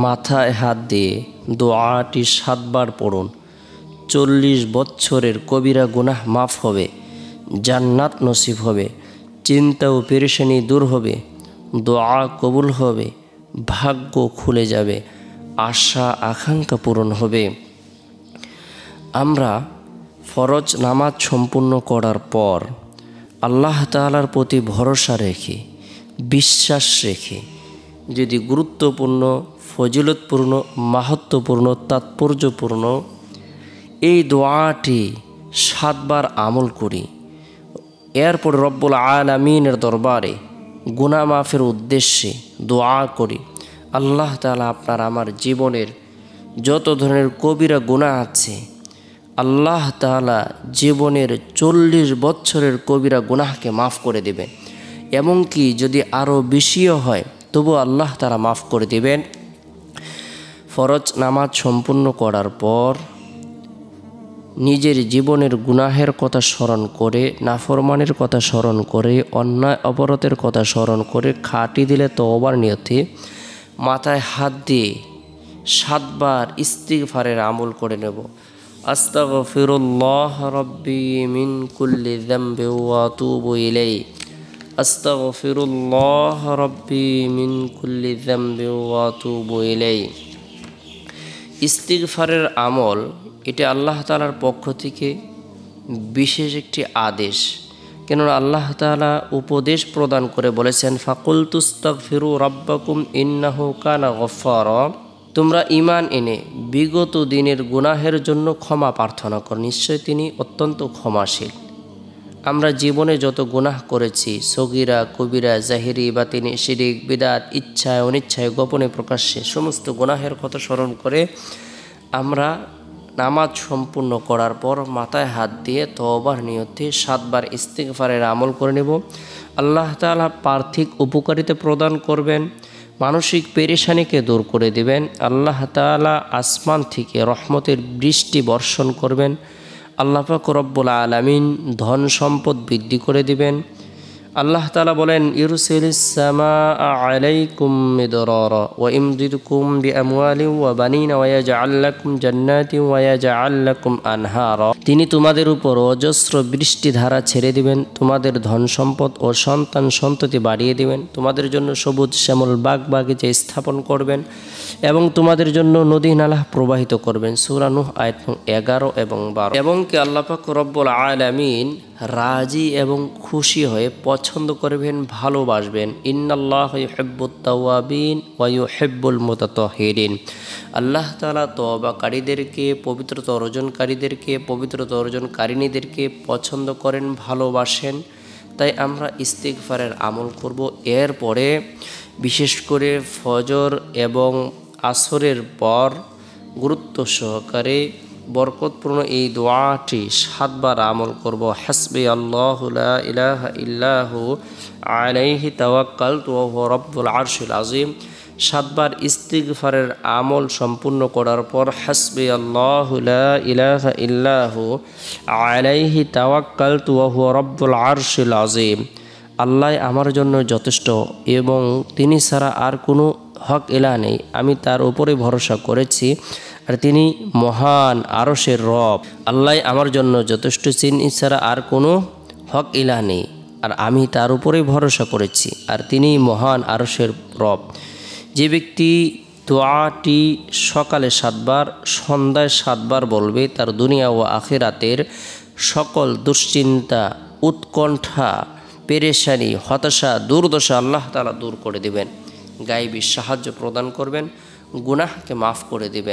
মাথায় হাত দিয়ে দোয়াটি 7 বার পড়ুন। 40 বছরের কবিরা গুনাহ মাফ হবে, জান্নাত নসিব হবে, চিন্তা ও পেরেশানি দূর হবে, দোয়া কবুল হবে, ভাগ্য খুলে যাবে, আশা আকাঙ্ক্ষা পূরণ হবে। আমরা ফরজ নামাজ সম্পূর্ণ করার পর আল্লাহ তাআলার প্রতি ভরসা রেখে, বিশ্বাস রেখে যদি গুরুত্বপূর্ণ, ফজিলতপূর্ণ, মাহাত্ম্যপূর্ণ, তাৎপর্যপূর্ণ এই দোয়াটি 7 বার আমল করি, এরপর রব্বুল আলামিনের দরবারে গুনাহ মাফের উদ্দেশ্যে দোয়া করি, আল্লাহ তাআলা আপনার আমার জীবনের যত ধরনের কবিরা গুনাহ আছে আল্লাহ তাআলা জীবনের 40 বছরের কবিরা গুনাহকে মাফ করে দেবেন। এমনকি যদি আরও বেশিও হয় তবু আল্লাহ তাআলা মাফ করে দেবেন। ফরজ নামাজ সম্পূর্ণ করার পর নিজের জীবনের গুনাহের কথা স্মরণ করে, নাফরমানের কথা স্মরণ করে, অন্যায় অপরাধের কথা স্মরণ করে খাটি দিলে তওবার নিয়তে মাথায় হাত দিয়ে 7 বার ইস্তিগফারের আমল করে নেব। আস্তাগফিরুল্লাহ রাব্বি মিন কুল্লি যামবি ওয়া আতুবু ইলাইহি, আস্তাগফিরুল্লাহ রাব্বি মিন কুল্লি যামবি ওয়া আতুবু ইলাইহি। ইস্তিগফারের আমল এটা আল্লাহ তাআলার পক্ষ থেকে বিশেষ একটি আদেশ। কেননা আল্লাহ তাআলা উপদেশ প্রদান করে বলেছেন, ফাকুলতুস্তাগফিরু রাব্বাকুম ইন্নাহু কানা গফফারা। তোমরা ঈমান এনে বিগত দিনের গুনাহের জন্য ক্ষমা প্রার্থনা করো, নিশ্চয় তিনি অত্যন্ত ক্ষমাশীল। আমরা জীবনে যত গুনাহ করেছি, সগীরা কবিরা, জাহিরি বাতিনি, শিরিক বিদআত, ইচ্ছায় অনিচ্ছায়, গোপনে প্রকাশ্যে সমস্ত গুনাহের কথা স্মরণ করে আমরা নামাজ সম্পূর্ণ করার পর মাথায় হাত দিয়ে তওবার নিয়তে 7 বার ইস্তিগফারের আমল করে নেব। আল্লাহ তাআলা পার্থিব উপকারিতা প্রদান করবেন, মানসিক পেরেশানিকে দূর করে দেবেন। আল্লাহ তাআলা আসমান থেকে রহমতের বৃষ্টি বর্ষণ করবেন। আল্লাহ পাক রব্বুল আলামিন ধন সম্পদ বৃদ্ধি করে দিবেন। আল্লাহ তাআলা বলেন, ইউরসিলিস সামাআ আলাইকুম মিদরারা ওয়া ইমদিদকুম বিআমওয়ালিন ওয়া বানিনা ওয়া ইয়াজআল লাকুম জান্নাতিন ওয়া ইয়াজআল লাকুম আনহারা। তিনি তোমাদের উপর অজস্র বৃষ্টি ধারা ছেড়ে দিবেন, তোমাদের ধন সম্পদ ও সন্তান সন্ততি বাড়িয়ে দিবেন, তোমাদের জন্য সবুজ শ্যামল বাগ বাগিচা স্থাপন করবেন এবং তোমাদের জন্য নদী নালা প্রবাহিত করবেন। সূরা নূহ আয়াত 11 এবং 12। এবং কি আল্লাহ পাক রব্বুল আলামিন রাজি এবং খুশি হয়ে পছন্দ করবেন, ভালোবাসবেন। ইন্নাল্লাহা ইউহিব্বুত তাওয়াবিন ওয়া ইউহিব্বুল মুতাতাহহিরিন। আল্লাহ তাআলা তওবাকারীদেরকে, পবিত্রতা অর্জনকারীদেরকে, পবিত্রতা অর্জনকারিণীদেরকে পছন্দ করেন, ভালোবাসেন। তাই আমরা ইস্তিগফারের আমল করব। এরপরে বিশেষ করে ফজর এবং আসরের পর গুরুত্ব সহকারে বরকতপূর্ণ এই দোয়াটি 7 বার আমল করব। হাসবি আল্লাহু লা ইলাহা ইল্লাহু আলাইহি তাওয়াক্কালতু ওয়া হুয়া রাব্বুল আরশিল আযীম। 7 বার ইস্তিগফারের আমল সম্পূর্ণ করার পর হাসবি আল্লাহু লা ইলাহা ইল্লাহু আলাইহি তাওয়াক্কালতু ওয়া হুয়া রাব্বুল আরশিল আযীম। আল্লাহ আমার জন্য যথেষ্ট এবং তিনি ছাড়া আর কোনো হক ইলাহ নেই, আমি তার উপরে ভরসা করেছি আর তিনি মহান আরশের রব। আল্লাহ আমার জন্য যথেষ্ট, তিনি ছাড়া আর কোনো হক ইলাহ নেই আর আমি তার উপরেই ভরসা করেছি আর তিনি মহান আরশের রব। যে ব্যক্তি দোয়াটি সকালে 7 বার, সন্ধ্যায় 7 বার বলবে, তার দুনিয়া ও আখিরাতের সকল দুশ্চিন্তা, উৎকণ্ঠা, পেরেশানি, হতাশা, দুর্দশা আল্লাহ তাআলা দূর করে দেবেন, গায়বী সাহায্য প্রদান করবেন, গুনাহকে মাফ করে দেবেন।